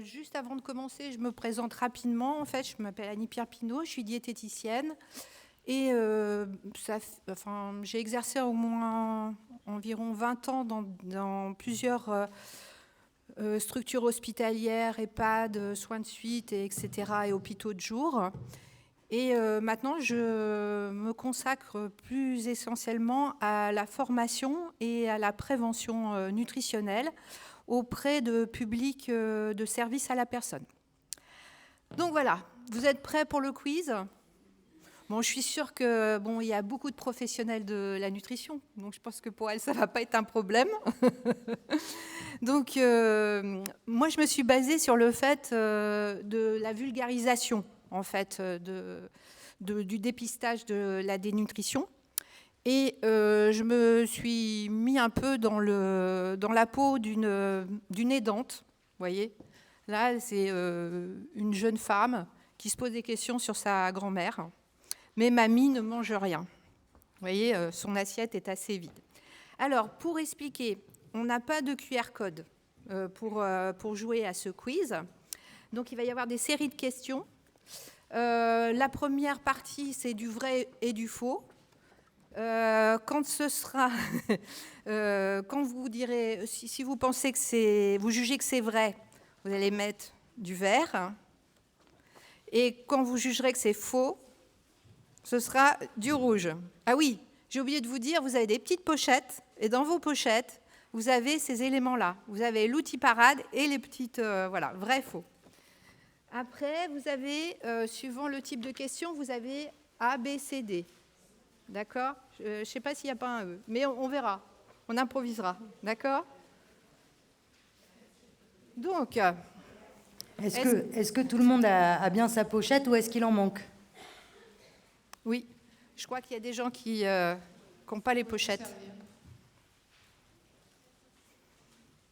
Juste avant de commencer, je me présente rapidement. En fait, je m'appelle Annie-Pierre Pinault, je suis diététicienne. Et j'ai exercé au moins environ 20 ans dans plusieurs structures hospitalières, EHPAD, soins de suite, etc., et hôpitaux de jour. Et maintenant, je me consacre plus essentiellement à la formation et à la prévention nutritionnelle auprès de publics de service à la personne. Donc voilà, vous êtes prêts pour le quiz ? Bon, je suis sûre que il y a beaucoup de professionnels de la nutrition, donc je pense que pour elles, ça ne va pas être un problème. Donc, moi, je me suis basée sur le fait de la vulgarisation, en fait, du dépistage de la dénutrition. Et je me suis mis un peu dans la peau d'une aidante, vous voyez. Là, c'est une jeune femme qui se pose des questions sur sa grand-mère. Mais mamie ne mange rien. Vous voyez, son assiette est assez vide. Alors, pour expliquer, on n'a pas de QR code pour jouer à ce quiz. Donc, il va y avoir des séries de questions. La première partie, c'est du vrai et du faux. Quand vous direz, si vous pensez que vous jugez que c'est vrai, vous allez mettre du vert. Et quand vous jugerez que c'est faux, ce sera du rouge. Ah oui, j'ai oublié de vous dire, vous avez des petites pochettes, et dans vos pochettes, vous avez ces éléments-là. Vous avez l'outil parade et les petites, vrai, faux. Après, vous avez, suivant le type de question, vous avez A, B, C, D. D'accord ? Je ne sais pas s'il n'y a pas un E, mais on verra. On improvisera. D'accord ? Donc, est-ce que tout le monde a bien sa pochette ou est-ce qu'il en manque ? Oui, je crois qu'il y a des gens qui n'ont pas les pochettes.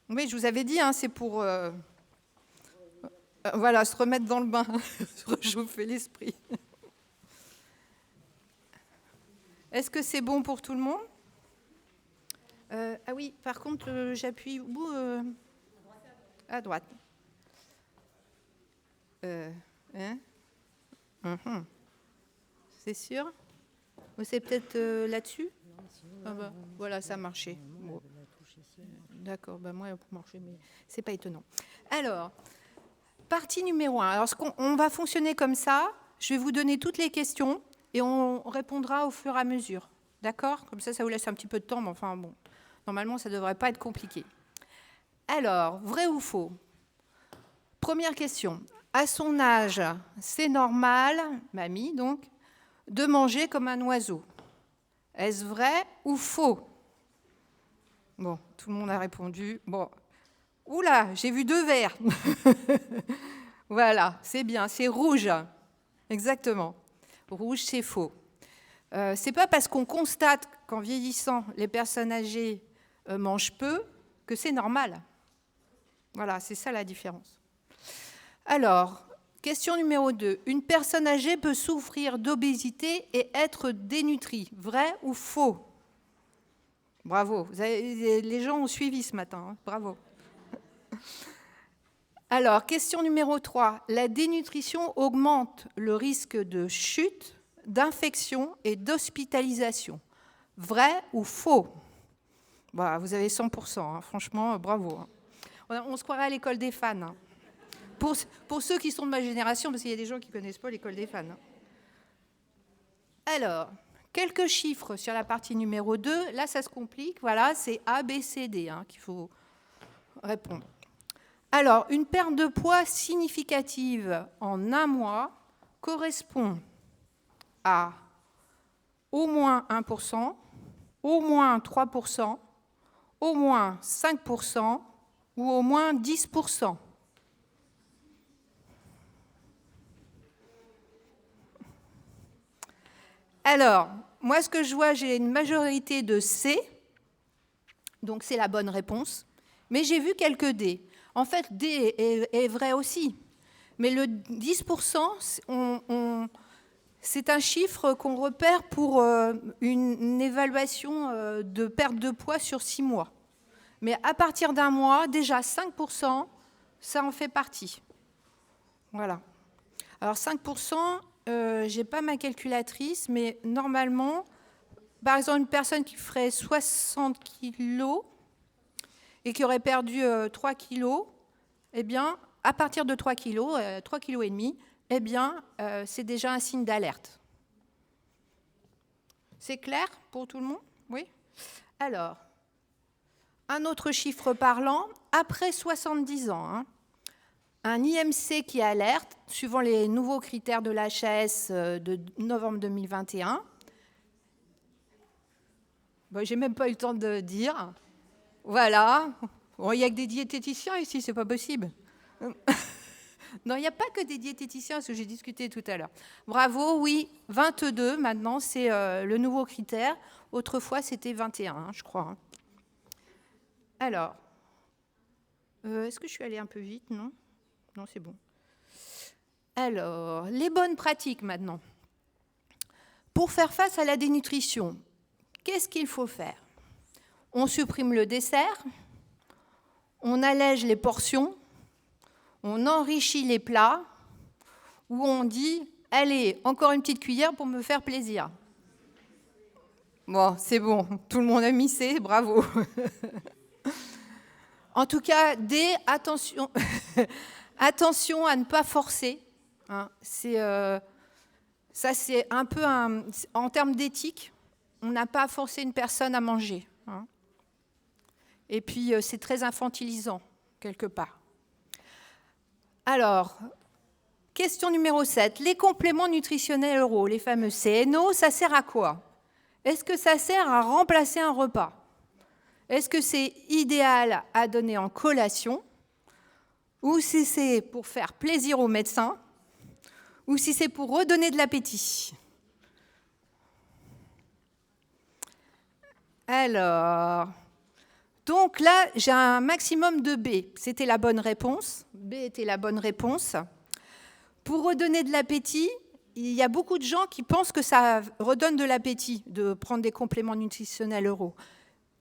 Oui, je vous avais dit, c'est pour se remettre dans le bain, se réchauffer l'esprit. Est-ce que c'est bon pour tout le monde ? Ah oui, par contre, j'appuie où à droite. C'est sûr ? C'est peut-être là-dessus ? Voilà, ça a marché. Bon. D'accord, moi, ça a marché, mais c'est pas étonnant. Alors, partie numéro 1. Alors, on va fonctionner comme ça. Je vais vous donner toutes les questions et on répondra au fur et à mesure. D'accord ? Comme ça vous laisse un petit peu de temps, mais enfin, bon, normalement, ça ne devrait pas être compliqué. Alors, vrai ou faux ? Première question. À son âge, c'est normal, mamie donc, de manger comme un oiseau. Est-ce vrai ou faux ? Bon, tout le monde a répondu. Bon, oula, j'ai vu 2 verts. Voilà, c'est bien, c'est rouge. Exactement. Rouge, c'est faux. C'est pas parce qu'on constate qu'en vieillissant, les personnes âgées mangent peu que c'est normal. Voilà, c'est ça la différence. Alors, question numéro 2. Une personne âgée peut souffrir d'obésité et être dénutrie. Vrai ou faux ? Bravo. Les gens ont suivi ce matin. Bravo. Alors, question numéro 3. La dénutrition augmente le risque de chute, d'infection et d'hospitalisation. Vrai ou faux ? Voilà, vous avez 100%. Franchement, bravo. On se croirait à l'école des fans. Pour ceux qui sont de ma génération, parce qu'il y a des gens qui ne connaissent pas l'école des fans. Alors, quelques chiffres sur la partie numéro 2. Là, ça se complique. Voilà, c'est A, B, C, D qu'il faut répondre. Alors, une perte de poids significative en un mois correspond à au moins 1%, au moins 3%, au moins 5% ou au moins 10%. Alors, moi, ce que je vois, j'ai une majorité de C, donc c'est la bonne réponse, mais j'ai vu quelques D. En fait, D est vrai aussi, mais le 10%, c'est un chiffre qu'on repère pour une évaluation de perte de poids sur 6 mois. Mais à partir d'un mois, déjà 5%, ça en fait partie. Voilà. Alors 5%, je n'ai pas ma calculatrice, mais normalement, par exemple, une personne qui ferait 60 kilos et qui aurait perdu 3 kilos, eh bien, à partir de 3 kilos, 3 kilos et demi, eh bien, c'est déjà un signe d'alerte. C'est clair pour tout le monde? Oui? Alors, un autre chiffre parlant, après 70 ans, un IMC qui alerte, suivant les nouveaux critères de l'HAS de novembre 2021. Bon, j'ai même pas eu le temps de dire. Voilà. Bon, il n'y a que des diététiciens ici, c'est pas possible. Non, il n'y a pas que des diététiciens, ce que j'ai discuté tout à l'heure. Bravo, oui, 22 maintenant, c'est le nouveau critère. Autrefois, c'était 21, je crois. Alors, est-ce que je suis allée un peu vite? Non? Non, c'est bon. Alors, les bonnes pratiques maintenant. Pour faire face à la dénutrition, qu'est-ce qu'il faut faire? On supprime le dessert, on allège les portions, on enrichit les plats, ou on dit « Allez, encore une petite cuillère pour me faire plaisir ». Bon, c'est bon, tout le monde a missé, bravo. En tout cas, attention, attention à ne pas forcer. Hein. Ça, c'est un peu en termes d'éthique, on n'a pas à forcer une personne à manger. Hein. Et puis, c'est très infantilisant, quelque part. Alors, question numéro 7. Les compléments nutritionnels oraux, les fameux CNO, ça sert à quoi? Est-ce que ça sert à remplacer un repas? Est-ce que c'est idéal à donner en collation? Ou si c'est pour faire plaisir au médecin? Ou si c'est pour redonner de l'appétit? Alors, donc là, j'ai un maximum de B. C'était la bonne réponse. B était la bonne réponse. Pour redonner de l'appétit, il y a beaucoup de gens qui pensent que ça redonne de l'appétit de prendre des compléments nutritionnels oraux.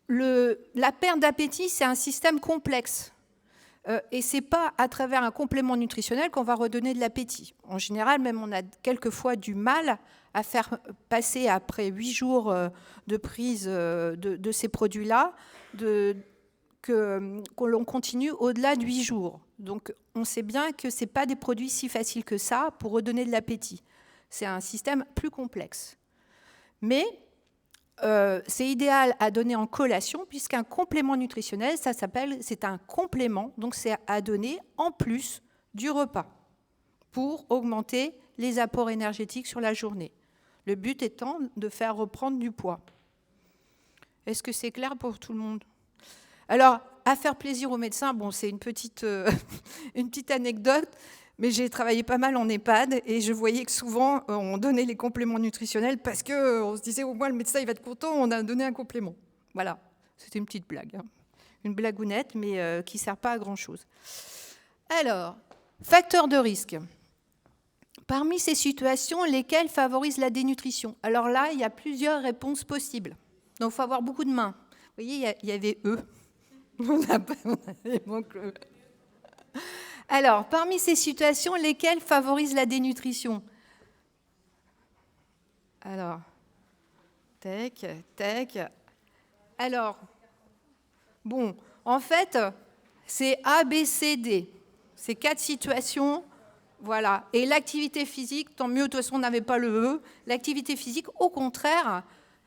La perte d'appétit, c'est un système complexe. Et ce n'est pas à travers un complément nutritionnel qu'on va redonner de l'appétit. En général, même on a quelquefois du mal à faire passer, après 8 jours de prise de ces produits-là, qu'on l'on continue au-delà de 8 jours. Donc on sait bien que ce n'est pas des produits si faciles que ça pour redonner de l'appétit. C'est un système plus complexe. Mais c'est idéal à donner en collation, puisqu'un complément nutritionnel, c'est un complément, donc c'est à donner en plus du repas pour augmenter les apports énergétiques sur la journée. Le but étant de faire reprendre du poids. Est-ce que c'est clair pour tout le monde? Alors, à faire plaisir aux médecins, bon, c'est une petite anecdote, mais j'ai travaillé pas mal en EHPAD et je voyais que souvent, on donnait les compléments nutritionnels parce qu'on se disait, au moins, le médecin, il va être content, on a donné un complément. Voilà, c'était une petite blague. Hein. Une blagounette, mais qui ne sert pas à grand-chose. Alors, facteurs de risque. Parmi ces situations, lesquelles favorisent la dénutrition? Alors là, il y a plusieurs réponses possibles. Donc, il faut avoir beaucoup de mains. Vous voyez, il y avait eux. Alors, parmi ces situations, lesquelles favorisent la dénutrition? Alors, tac. Alors, bon, en fait, c'est A, B, C, D. C'est 4 situations, voilà. Et l'activité physique, tant mieux, de toute façon, on n'avait pas le E. L'activité physique, au contraire,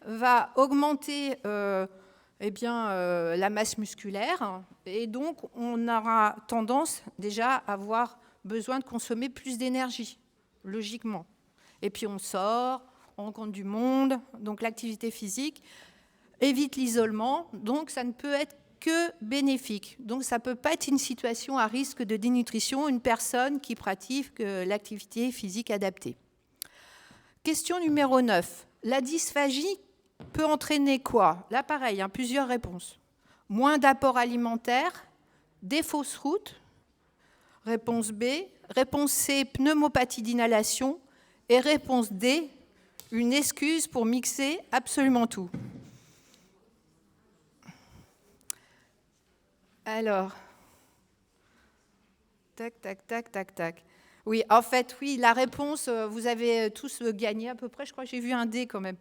va augmenter la masse musculaire. Et donc, on aura tendance déjà à avoir besoin de consommer plus d'énergie, logiquement. Et puis, on sort, on rencontre du monde. Donc, l'activité physique évite l'isolement. Donc, ça ne peut être que bénéfique. Donc, ça ne peut pas être une situation à risque de dénutrition, une personne qui pratique l'activité physique adaptée. Question numéro 9. La dysphagie peut entraîner quoi? Là, pareil, plusieurs réponses. Moins d'apport alimentaire, des fausses routes. Réponse B. Réponse C, pneumopathie d'inhalation. Et réponse D, une excuse pour mixer absolument tout. Alors, Tac, tac, tac, tac, tac. Oui, en fait, oui, la réponse, vous avez tous gagné à peu près, je crois que j'ai vu un D quand même.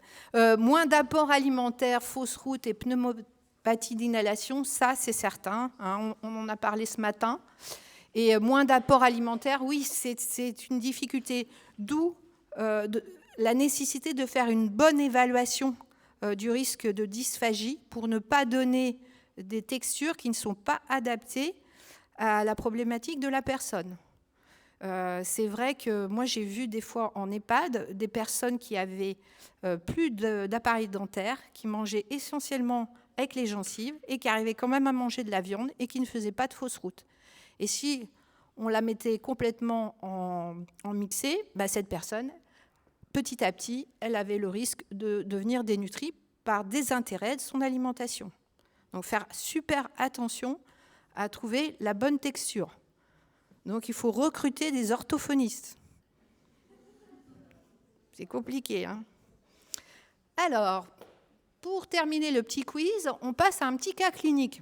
Moins d'apport alimentaire, fausse route et pneumopathie d'inhalation, ça c'est certain, hein, on en a parlé ce matin. Et moins d'apport alimentaire, oui, c'est une difficulté. D'où la nécessité de faire une bonne évaluation du risque de dysphagie pour ne pas donner des textures qui ne sont pas adaptées à la problématique de la personne. C'est vrai que moi, j'ai vu des fois en EHPAD des personnes qui avaient plus d'appareil dentaire, qui mangeaient essentiellement avec les gencives et qui arrivaient quand même à manger de la viande et qui ne faisaient pas de fausse route. Et si on la mettait complètement en mixé, cette personne, petit à petit, elle avait le risque de devenir dénutrie par désintérêt de son alimentation. Donc faire super attention à trouver la bonne texture. Donc il faut recruter des orthophonistes. C'est compliqué, hein ? Alors, pour terminer le petit quiz, on passe à un petit cas clinique.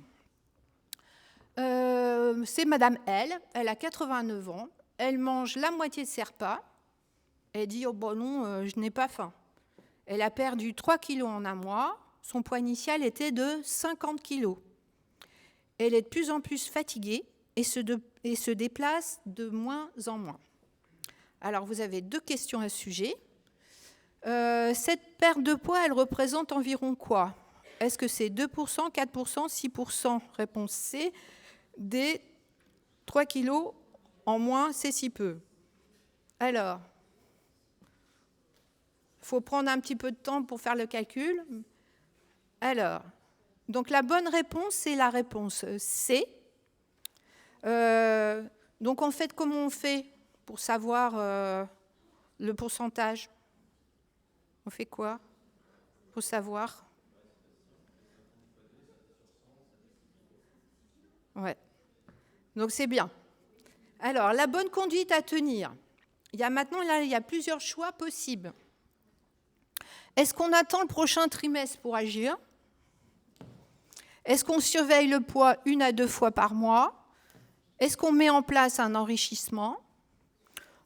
C'est Madame L, elle a 89 ans, elle mange la moitié de ses repas. Elle dit « Oh bon non, je n'ai pas faim ». Elle a perdu 3 kilos en un mois, son poids initial était de 50 kilos. Elle est de plus en plus fatiguée et se déplace de moins en moins. Alors vous avez 2 questions à ce sujet. Cette perte de poids, elle représente environ quoi ? Est-ce que c'est 2%, 4%, 6% ? Réponse C. D. 3 kilos en moins, c'est si peu. Alors, il faut prendre un petit peu de temps pour faire le calcul. Alors, donc la bonne réponse, c'est la réponse C. Donc en fait, comment on fait pour savoir le pourcentage ? On fait quoi pour savoir ? Ouais. Donc c'est bien. Alors, la bonne conduite à tenir. Il y a plusieurs choix possibles. Est-ce qu'on attend le prochain trimestre pour agir ? Est-ce qu'on surveille le poids 1 à 2 fois par mois ? Est-ce qu'on met en place un enrichissement ?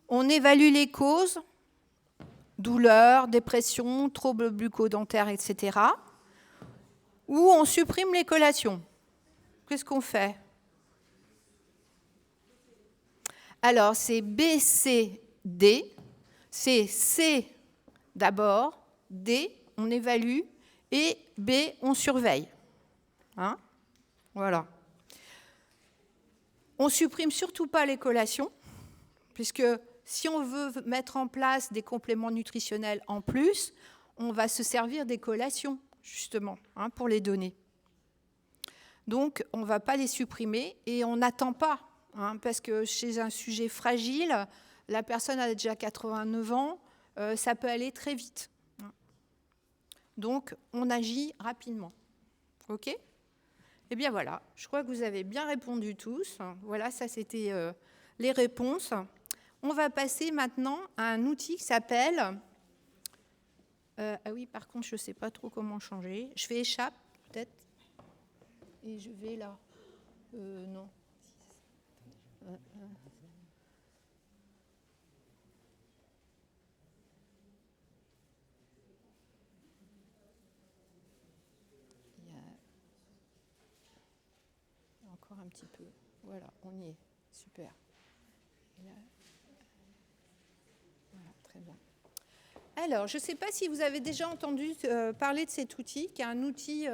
On évalue les causes, douleur, dépression, troubles bucco-dentaires, etc. Ou on supprime les collations. Qu'est-ce qu'on fait ? Alors, c'est B, C, D. C'est C d'abord, D, on évalue, et B, on surveille. Hein ? Voilà. On ne supprime surtout pas les collations, puisque si on veut mettre en place des compléments nutritionnels en plus, on va se servir des collations, justement, pour les donner. Donc, on ne va pas les supprimer et on n'attend pas, parce que chez un sujet fragile, la personne a déjà 89 ans, ça peut aller très vite. Donc, on agit rapidement. OK ? Eh bien voilà, je crois que vous avez bien répondu tous. Voilà, ça c'était les réponses. On va passer maintenant à un outil qui s'appelle... ah oui, par contre, je ne sais pas trop comment changer. Je fais échappe, peut-être. Et je vais là. Non. Encore un petit peu. Voilà, on y est. Super. Et là... Voilà, très bien. Alors, je ne sais pas si vous avez déjà entendu parler de cet outil, qui est un outil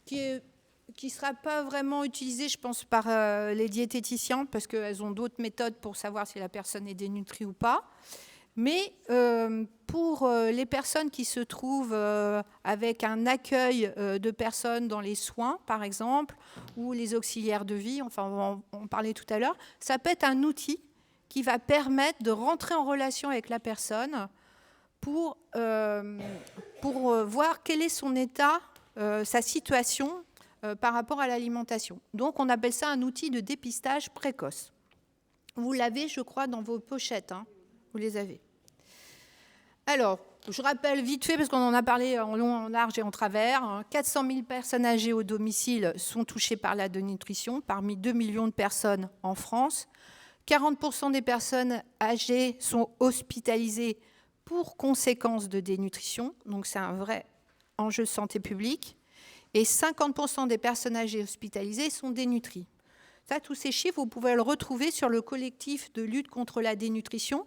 qui ne sera pas vraiment utilisé, je pense, par les diététiciens, parce qu'elles ont d'autres méthodes pour savoir si la personne est dénutrie ou pas. Mais pour les personnes qui se trouvent avec un accueil de personnes dans les soins, par exemple, ou les auxiliaires de vie, enfin on va en parler tout à l'heure, ça peut être un outil qui va permettre de rentrer en relation avec la personne pour voir quel est son état, sa situation par rapport à l'alimentation. Donc on appelle ça un outil de dépistage précoce. Vous l'avez, je crois, dans vos pochettes, vous les avez. Alors, je rappelle vite fait, parce qu'on en a parlé en long, en large et en travers, 400 000 personnes âgées au domicile sont touchées par la dénutrition, parmi 2 millions de personnes en France. 40% des personnes âgées sont hospitalisées pour conséquence de dénutrition, donc c'est un vrai enjeu de santé publique. Et 50% des personnes âgées hospitalisées sont dénutries. Ça, tous ces chiffres, vous pouvez le retrouver sur le collectif de lutte contre la dénutrition.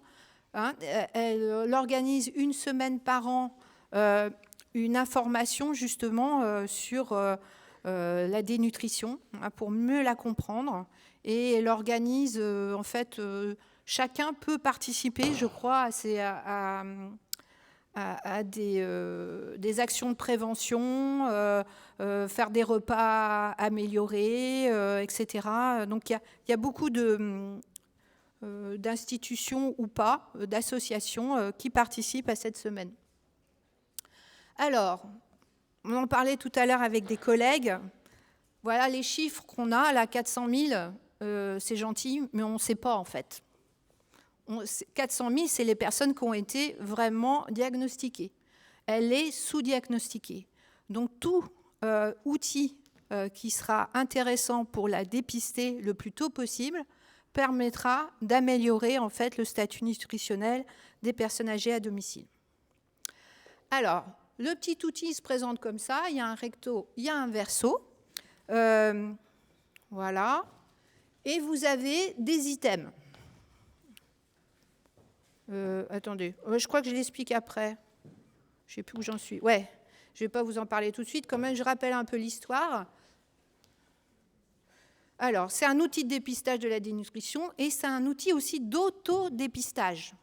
Elle organise une semaine par an une information justement sur la dénutrition pour mieux la comprendre. Et elle organise, en fait, chacun peut participer, je crois, à des actions de prévention, faire des repas améliorés, etc. Donc il y a beaucoup d'institutions ou pas, d'associations qui participent à cette semaine. Alors, on en parlait tout à l'heure avec des collègues. Voilà les chiffres qu'on a, là, 400 000, c'est gentil, mais on ne sait pas en fait. 400 000, c'est les personnes qui ont été vraiment diagnostiquées. Elle est sous-diagnostiquée. Donc tout outil qui sera intéressant pour la dépister le plus tôt possible permettra d'améliorer en fait le statut nutritionnel des personnes âgées à domicile. Alors, le petit outil se présente comme ça. Il y a un recto, il y a un verso. Voilà. Et vous avez des items. Attendez, je crois que je l'explique après. Je ne sais plus où j'en suis. Ouais, je ne vais pas vous en parler tout de suite. Quand même, je rappelle un peu l'histoire. Alors, c'est un outil de dépistage de la dénutrition et c'est un outil aussi d'autodépistage.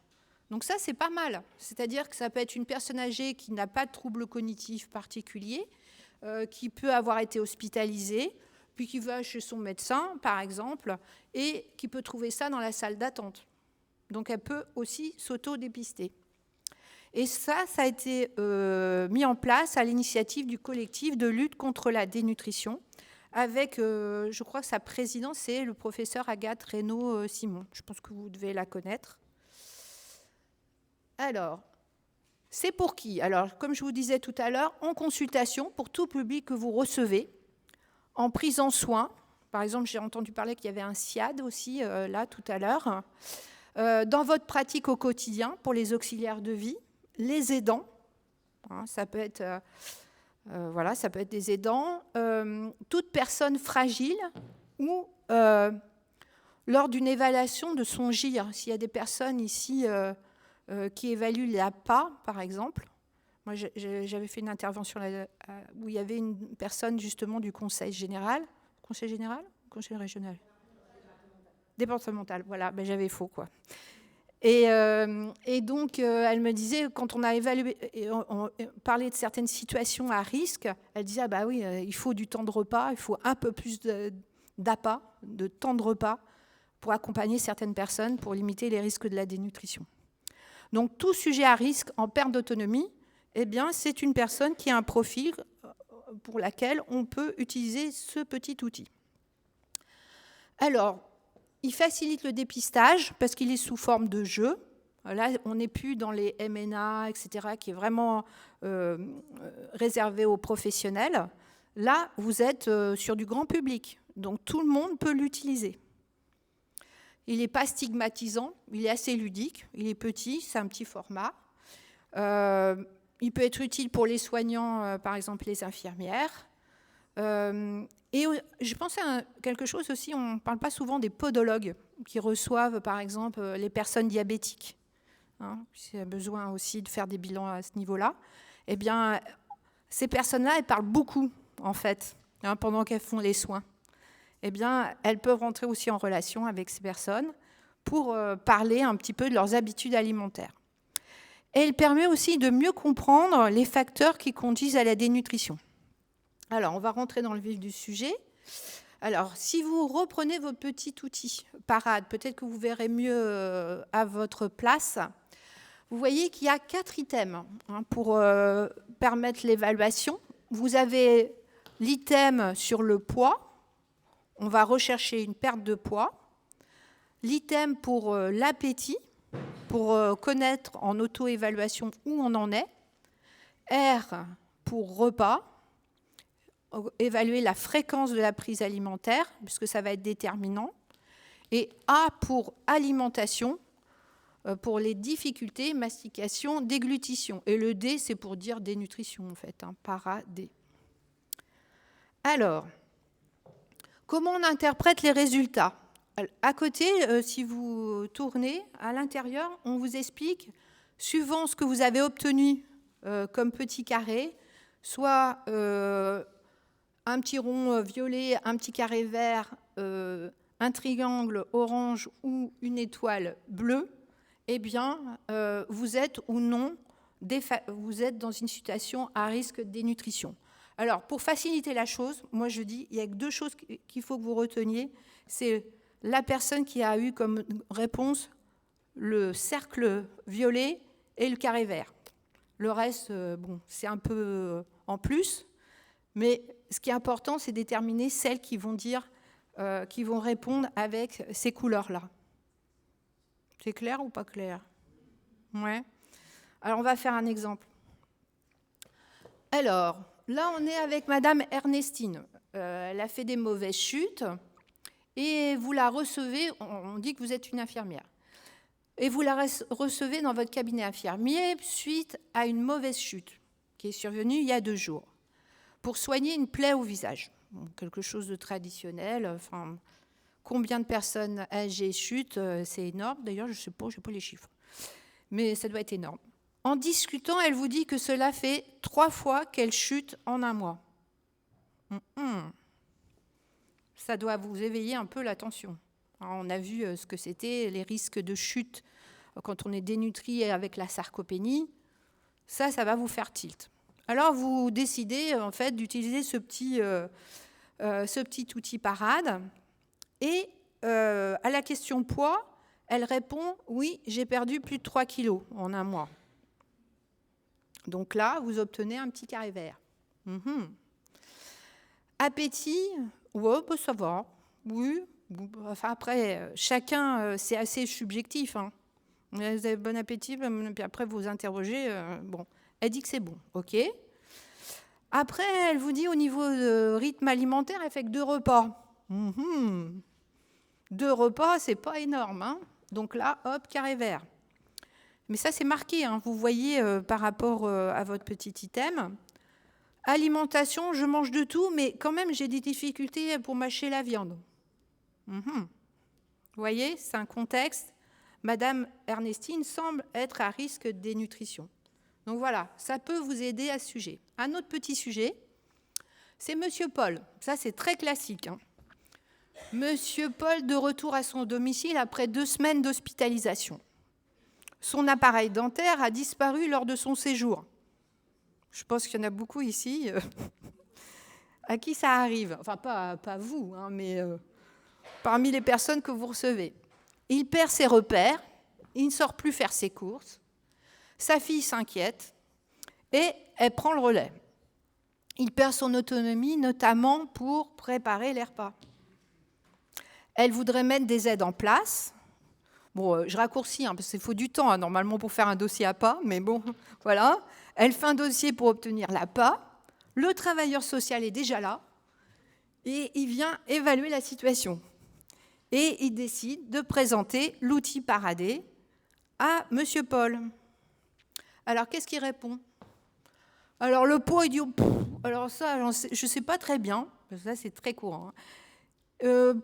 Donc ça, c'est pas mal. C'est-à-dire que ça peut être une personne âgée qui n'a pas de troubles cognitifs particuliers, qui peut avoir été hospitalisée, puis qui va chez son médecin, par exemple, et qui peut trouver ça dans la salle d'attente. Donc elle peut aussi s'auto-dépister. Et ça a été mis en place à l'initiative du collectif de lutte contre la dénutrition, avec, je crois que sa présidente, c'est le professeur Agathe Reynaud-Simon. Je pense que vous devez la connaître. Alors, c'est pour qui? Alors, comme je vous disais tout à l'heure, en consultation pour tout public que vous recevez, en prise en soin. Par exemple, j'ai entendu parler qu'il y avait un SIAD aussi, là, tout à l'heure. Dans votre pratique au quotidien, pour les auxiliaires de vie, les aidants, ça peut être, ça peut être des aidants, toute personne fragile ou lors d'une évaluation de son GIR, s'il y a des personnes ici qui évaluent l'APA, par exemple. Moi, j'avais fait une intervention où il y avait une personne justement du conseil général, conseil régional, départemental, voilà, ben j'avais faux, quoi. Et donc, elle me disait, quand on a évalué, on parlait de certaines situations à risque, elle disait, ah bah oui, il faut du temps de repas, il faut un peu plus d'APA, de temps de repas, pour accompagner certaines personnes, pour limiter les risques de la dénutrition. Donc, tout sujet à risque en perte d'autonomie, eh bien, c'est une personne qui a un profil pour laquelle on peut utiliser ce petit outil. Alors, il facilite le dépistage parce qu'il est sous forme de jeu. Là, on n'est plus dans les MNA, etc., qui est vraiment réservé aux professionnels. Là, vous êtes sur du grand public, donc tout le monde peut l'utiliser. Il n'est pas stigmatisant, il est assez ludique, il est petit, c'est un petit format. Il peut être utile pour les soignants, par exemple les infirmières. Et je pensais à quelque chose aussi, on ne parle pas souvent des podologues qui reçoivent, par exemple, les personnes diabétiques. S'il y a besoin aussi de faire des bilans à ce niveau-là. Eh bien, ces personnes-là, elles parlent beaucoup, en fait, pendant qu'elles font les soins. Eh bien, elles peuvent rentrer aussi en relation avec ces personnes pour parler un petit peu de leurs habitudes alimentaires. Et elle permet aussi de mieux comprendre les facteurs qui conduisent à la dénutrition. Alors, on va rentrer dans le vif du sujet. Alors, si vous reprenez votre petit outil parade, peut-être que vous verrez mieux à votre place. Vous voyez qu'il y a 4 items pour permettre l'évaluation. Vous avez l'item sur le poids. On va rechercher une perte de poids. L'item pour l'appétit. pour connaître en auto-évaluation où on en est. R pour repas, évaluer la fréquence de la prise alimentaire, puisque ça va être déterminant. Et A pour alimentation, pour les difficultés, mastication, déglutition. Et le D, c'est pour dire dénutrition, en fait, para-D. Alors, comment on interprète les résultats ? À côté, si vous tournez, à l'intérieur, on vous explique, suivant ce que vous avez obtenu comme petit carré, soit un petit rond violet, un petit carré vert, un triangle orange ou une étoile bleue, eh bien, vous êtes ou non, vous êtes dans une situation à risque de dénutrition. Alors, pour faciliter la chose, moi je dis, il y a que 2 choses qu'il faut que vous reteniez. C'est la personne qui a eu comme réponse le cercle violet et le carré vert. Le reste, bon, c'est un peu en plus, mais ce qui est important, c'est déterminer celles qui vont dire, qui vont répondre avec ces couleurs-là. C'est clair ou pas clair ? Ouais. Alors, on va faire un exemple. Alors, là, on est avec Madame Ernestine. Elle a fait des mauvaises chutes et vous la recevez, on dit que vous êtes une infirmière, et vous la recevez dans votre cabinet infirmier suite à une mauvaise chute qui est survenue il y a 2 jours pour soigner une plaie au visage. Bon, quelque chose de traditionnel. Enfin, combien de personnes âgées chutent, c'est énorme. D'ailleurs, je ne sais pas, je n'ai pas les chiffres. Mais ça doit être énorme. En discutant, elle vous dit que cela fait 3 fois qu'elle chute en un mois. Ça doit vous éveiller un peu l'attention. Alors, on a vu ce que c'était, les risques de chute quand on est dénutri avec la sarcopénie. Ça va vous faire tilt. Alors, vous décidez en fait d'utiliser ce petit outil parade. Et à la question poids, elle répond « Oui, j'ai perdu plus de 3 kilos en un mois ». Donc là, vous obtenez un petit carré vert. Appétit, ouais, bah, ça va. Oui. Enfin, après, chacun, c'est assez subjectif. Hein. Vous avez bon appétit, puis après vous interrogez. Bon, elle dit que c'est bon, ok. Après, elle vous dit au niveau de rythme alimentaire, elle fait que 2 repas. 2 repas, c'est pas énorme. Hein. Donc là, hop, carré vert. Mais ça, c'est marqué. Hein. Vous voyez par rapport à votre petit item. Alimentation, je mange de tout, mais quand même, j'ai des difficultés pour mâcher la viande. Vous voyez, c'est un contexte. Madame Ernestine semble être à risque de dénutrition. Donc voilà, ça peut vous aider à ce sujet. Un autre petit sujet, c'est Monsieur Paul. Ça, c'est très classique. Hein. Monsieur Paul de retour à son domicile après 2 semaines d'hospitalisation. Son appareil dentaire a disparu lors de son séjour. Je pense qu'il y en a beaucoup ici à qui ça arrive. Enfin, pas vous, hein, mais parmi les personnes que vous recevez. Il perd ses repères, il ne sort plus faire ses courses. Sa fille s'inquiète et elle prend le relais. Il perd son autonomie, notamment pour préparer les repas. Elle voudrait mettre des aides en place. Bon, je raccourcis, hein, parce qu'il faut du temps, hein, normalement, pour faire un dossier APA, mais bon, voilà. Elle fait un dossier pour obtenir l'APA. Le travailleur social est déjà là et il vient évaluer la situation. Et il décide de présenter l'outil paradé à Monsieur Paul. Alors, qu'est-ce qu'il répond ? Alors, le poids, il dit « Alors ça, je ne sais pas très bien. » Ça, c'est très courant. Hein.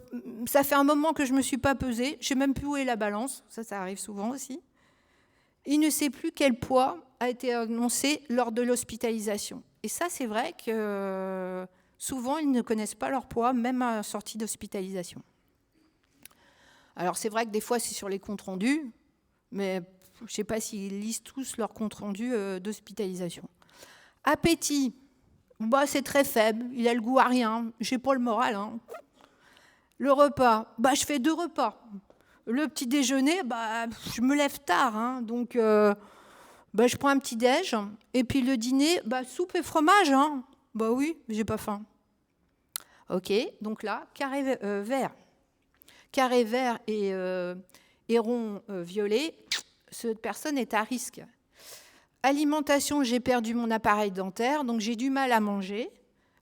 Ça fait un moment que je ne me suis pas pesée. Je ne sais même plus où est la balance. Ça arrive souvent aussi. Il ne sait plus quel poids a été annoncé lors de l'hospitalisation. Et ça, c'est vrai que souvent, ils ne connaissent pas leur poids, même à la sortie d'hospitalisation. Alors, c'est vrai que des fois, c'est sur les comptes rendus, mais je ne sais pas s'ils lisent tous leurs comptes rendus d'hospitalisation. Appétit, bah, c'est très faible, il a le goût à rien, je n'ai pas le moral. Hein. Le repas, bah, je fais 2 repas. Le petit déjeuner, bah, je me lève tard, hein, donc bah, je prends un petit déj. Et puis le dîner, bah, soupe et fromage. Hein. Bah oui, j'ai pas faim. Ok, donc là, carré vert. Carré vert et rond violet, cette personne est à risque. Alimentation, j'ai perdu mon appareil dentaire, donc j'ai du mal à manger.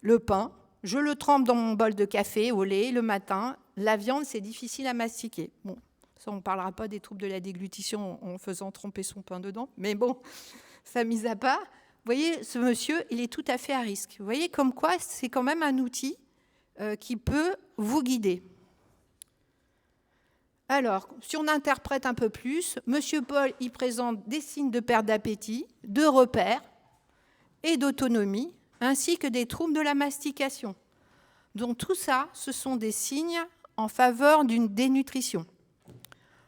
Le pain, je le trempe dans mon bol de café au lait le matin. La viande, c'est difficile à mastiquer. Bon, ça, on ne parlera pas des troubles de la déglutition en faisant tremper son pain dedans. Mais bon, ça mise à part. Vous voyez, ce monsieur, il est tout à fait à risque. Vous voyez comme quoi c'est quand même un outil qui peut vous guider. Alors, si on interprète un peu plus, monsieur Paul y présente des signes de perte d'appétit, de repères et d'autonomie, ainsi que des troubles de la mastication. Donc tout ça, ce sont des signes en faveur d'une dénutrition.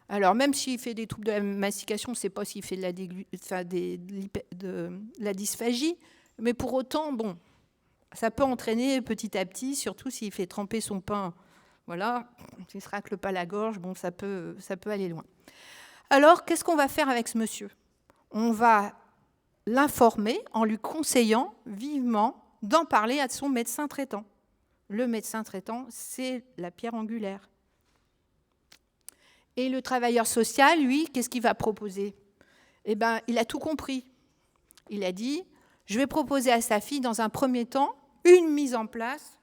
Alors même s'il fait des troubles de la mastication, on ne sait pas s'il fait de la dysphagie, mais pour autant, bon, ça peut entraîner petit à petit, surtout s'il fait tremper son pain. Voilà, s'il ne se racle pas la gorge, bon, ça peut aller loin. Alors, qu'est-ce qu'on va faire avec ce monsieur ? On va l'informer en lui conseillant vivement d'en parler à son médecin traitant. Le médecin traitant, c'est la pierre angulaire. Et le travailleur social, lui, qu'est-ce qu'il va proposer ? Eh bien, il a tout compris. Il a dit, je vais proposer à sa fille, dans un premier temps, une mise en place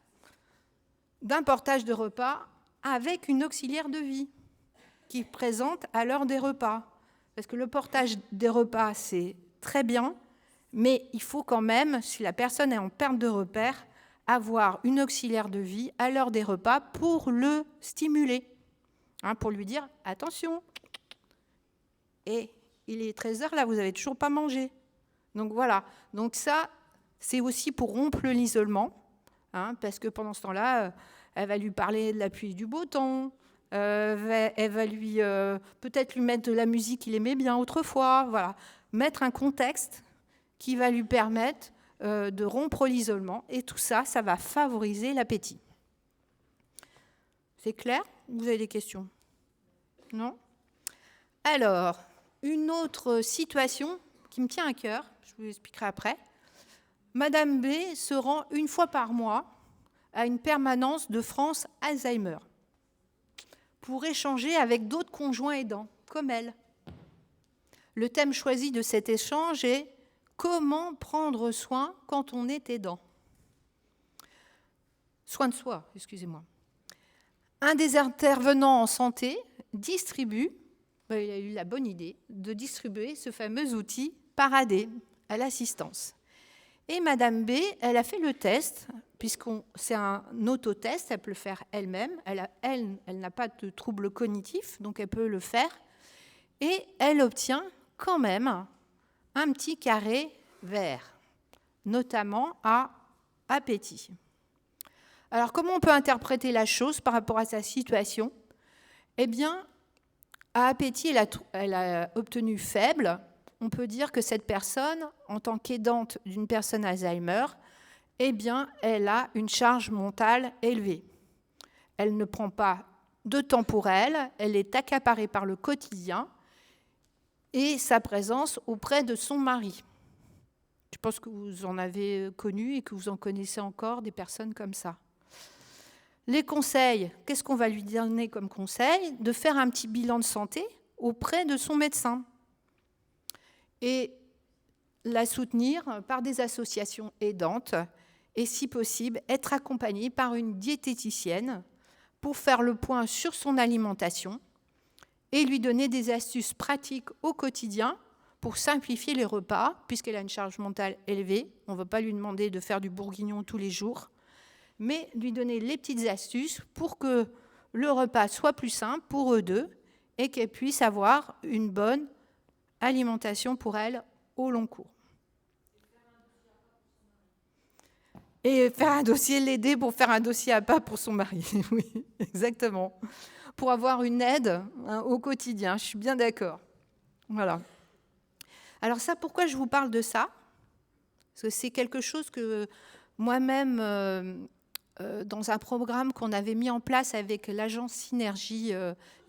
d'un portage de repas avec une auxiliaire de vie qui présente à l'heure des repas. Parce que le portage des repas, c'est très bien, mais il faut quand même, si la personne est en perte de repères, avoir une auxiliaire de vie à l'heure des repas pour le stimuler, pour lui dire « Attention, et il est 13h, là, vous n'avez toujours pas mangé. » Donc voilà, donc ça, c'est aussi pour rompre l'isolement, parce que pendant ce temps-là, elle va lui parler de la pluie et du beau temps, elle va lui peut-être lui mettre de la musique qu'il aimait bien autrefois, voilà, mettre un contexte qui va lui permettre de rompre l'isolement, et tout ça, ça va favoriser l'appétit. C'est clair ? Vous avez des questions ? Non ? Alors, une autre situation qui me tient à cœur, je vous l'expliquerai après. Madame B se rend une fois par mois à une permanence de France Alzheimer pour échanger avec d'autres conjoints aidants, comme elle. Le thème choisi de cet échange est « Comment prendre soin quand on est aidant ?» Soin de soi, excusez-moi. Un des intervenants en santé distribue, il a eu la bonne idée, de distribuer ce fameux outil Paradé à l'assistance. Et Madame B, elle a fait le test, c'est un autotest, elle peut le faire elle-même, elle n'a pas de trouble cognitif, donc elle peut le faire, et elle obtient quand même un petit carré vert, notamment à appétit. Alors comment on peut interpréter la chose par rapport à sa situation ? Eh bien, à appétit, elle a obtenu faible. On peut dire que cette personne, en tant qu'aidante d'une personne Alzheimer, eh bien, elle a une charge mentale élevée. Elle ne prend pas de temps pour elle, elle est accaparée par le quotidien et sa présence auprès de son mari. Je pense que vous en avez connu et que vous en connaissez encore des personnes comme ça. Les conseils, qu'est-ce qu'on va lui donner comme conseil ? De faire un petit bilan de santé auprès de son médecin et la soutenir par des associations aidantes et, si possible, être accompagnée par une diététicienne pour faire le point sur son alimentation et lui donner des astuces pratiques au quotidien pour simplifier les repas, puisqu'elle a une charge mentale élevée. On ne va pas lui demander de faire du bourguignon tous les jours, mais lui donner les petites astuces pour que le repas soit plus simple pour eux deux et qu'elle puisse avoir une bonne alimentation pour elle au long cours. Et faire un dossier, l'aider pour faire un dossier à pas pour son mari. Oui, exactement. Pour avoir une aide au quotidien, je suis bien d'accord. Voilà. Alors ça, pourquoi je vous parle de ça ? Parce que c'est quelque chose que moi-même, dans un programme qu'on avait mis en place avec l'agence Synergie,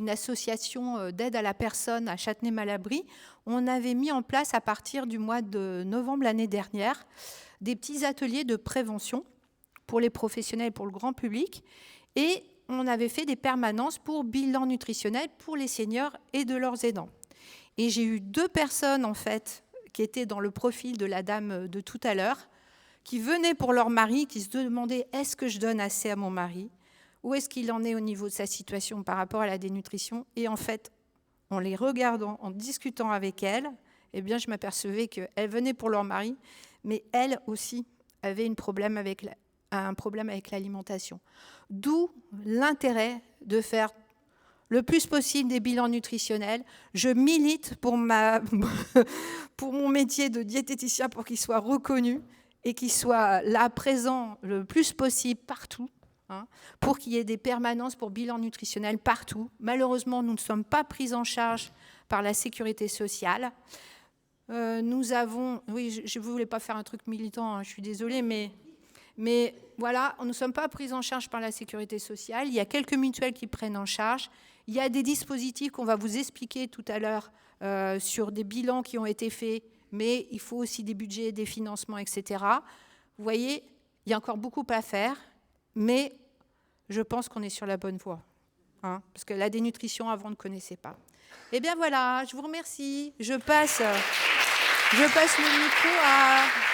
une association d'aide à la personne à Châtenay-Malabry, on avait mis en place à partir du mois de novembre l'année dernière des petits ateliers de prévention pour les professionnels et pour le grand public. Et on avait fait des permanences pour bilan nutritionnel pour les seniors et de leurs aidants. Et j'ai eu 2 personnes, en fait, qui étaient dans le profil de la dame de tout à l'heure, qui venaient pour leur mari, qui se demandaient « est-ce que je donne assez à mon mari ? Où est-ce qu'il en est au niveau de sa situation par rapport à la dénutrition ?» Et en fait, en les regardant, en discutant avec elles, eh bien, je m'apercevais qu'elles venaient pour leur mari, mais elles aussi avaient un problème avec l'alimentation. D'où l'intérêt de faire le plus possible des bilans nutritionnels. Je milite pour mon métier de diététicien pour qu'il soit reconnu et qu'il soit là, présent le plus possible partout, pour qu'il y ait des permanences pour bilan nutritionnel partout. Malheureusement, nous ne sommes pas pris en charge par la sécurité sociale. Nous avons... Oui, je ne voulais pas faire un truc militant, je suis désolée, mais voilà, nous ne sommes pas pris en charge par la sécurité sociale. Il y a quelques mutuelles qui prennent en charge. Il y a des dispositifs qu'on va vous expliquer tout à l'heure sur des bilans qui ont été faits, mais il faut aussi des budgets, des financements, etc. Vous voyez, il y a encore beaucoup à faire, mais je pense qu'on est sur la bonne voie. Parce que la dénutrition, avant, on ne connaissait pas. Eh bien voilà, je vous remercie. Je passe le micro à...